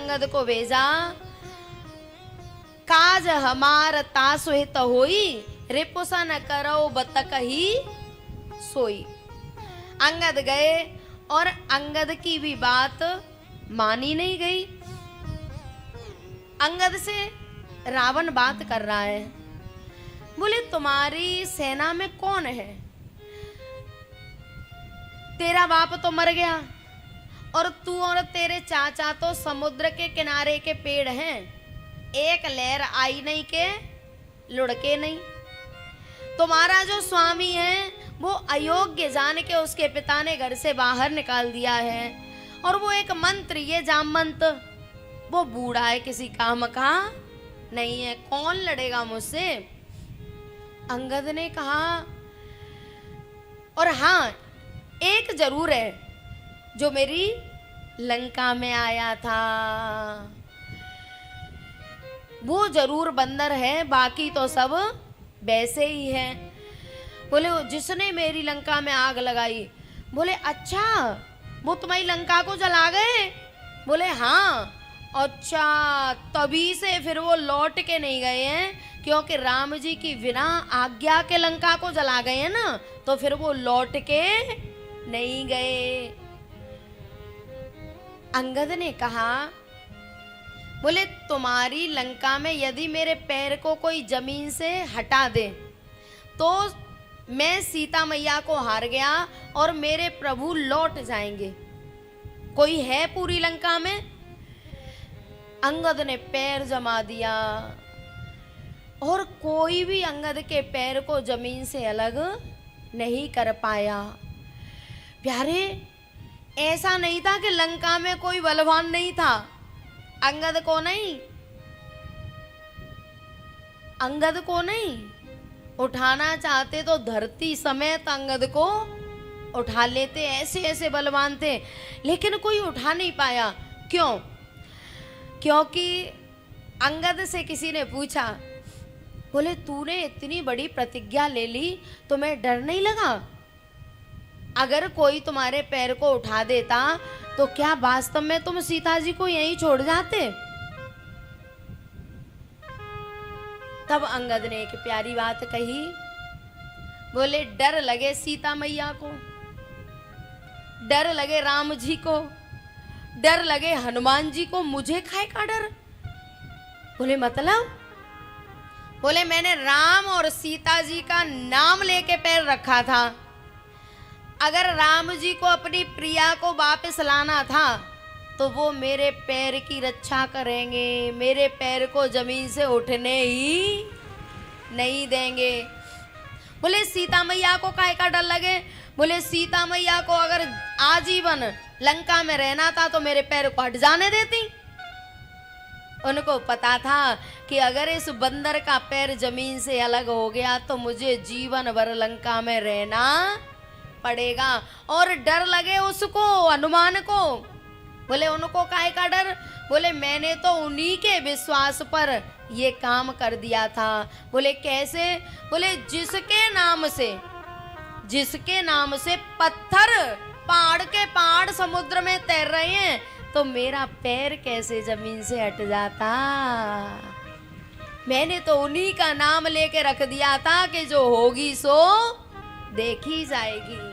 अंगद को भेजा, काज हमार तासु हित होई, रिपुसा न करो बतक ही सोई। अंगद गए और अंगद की भी बात मानी नहीं गई। अंगद से रावण बात कर रहा है, बोले तुम्हारी सेना में कौन है? तेरा बाप तो मर गया और तू और तेरे चाचा तो समुद्र के किनारे के पेड़ हैं, एक लहर आई नहीं के लुढ़के नहीं। तुम्हारा जो स्वामी है वो अयोग्य जान के उसके पिता ने घर से बाहर निकाल दिया है, और वो एक मंत्री, ये जामवंत, वो बूढ़ा है, किसी काम का नहीं है, कौन लड़ेगा मुझसे? अंगद ने कहा, और हाँ एक जरूर है जो मेरी लंका में आया था, वो जरूर बंदर है, बाकी तो सब वैसे ही है। बोले जिसने मेरी लंका में आग लगाई। बोले अच्छा वो तुम्हारी लंका को जला गए? बोले हाँ। अच्छा तभी से फिर वो लौट के नहीं गए हैं, क्योंकि राम जी की बिना आज्ञा के लंका को जला गए हैं ना, तो फिर वो लौट के नहीं गए। अंगद ने कहा, बोले तुम्हारी लंका में यदि मेरे पैर को कोई जमीन से हटा दे तो मैं सीता मैया को हार गया और मेरे प्रभु लौट जाएंगे। कोई है पूरी लंका में? अंगद ने पैर जमा दिया और कोई भी अंगद के पैर को जमीन से अलग नहीं कर पाया। प्यारे, ऐसा नहीं था कि लंका में कोई बलवान नहीं था। अंगद को नहीं उठाना चाहते तो धरती समेत अंगद को उठा लेते, ऐसे ऐसे बलवान थे, लेकिन कोई उठा नहीं पाया। क्यों? क्योंकि अंगद से किसी ने पूछा, बोले तूने इतनी बड़ी प्रतिज्ञा ले ली, तुम्हें डर नहीं लगा? अगर कोई तुम्हारे पैर को उठा देता तो क्या वास्तव में तुम सीता जी को यहीं छोड़ जाते? तब अंगद ने एक प्यारी बात कही, बोले डर लगे सीता मैया को, डर लगे राम जी को, डर लगे हनुमान जी को, मुझे खाए का डर? बोले मतलब? बोले मैंने राम और सीता जी का नाम लेके पैर रखा था। अगर राम जी को अपनी प्रिया को वापस लाना था तो वो मेरे पैर की रक्षा करेंगे, मेरे पैर को जमीन से उठने ही नहीं देंगे। बोले सीता मैया को काहे का डर लगे? बोले सीता मैया को अगर आजीवन लंका में रहना था तो मेरे पैर को हट जाने देती। उनको पता था कि अगर इस बंदर का पैर जमीन से अलग हो गया तो मुझे जीवन भर लंका में रहना पड़ेगा। और डर लगे उसको, हनुमान को। बोले उनको काहे का डर? बोले मैंने तो उन्हीं के विश्वास पर ये काम कर दिया था। बोले कैसे? बोले जिसके नाम से पत्थर पहाड़ के पहाड़ समुद्र में तैर रहे हैं तो मेरा पैर कैसे जमीन से हट जाता? मैंने तो उन्हीं का नाम लेके रख दिया था कि जो होगी सो देखी जाएगी।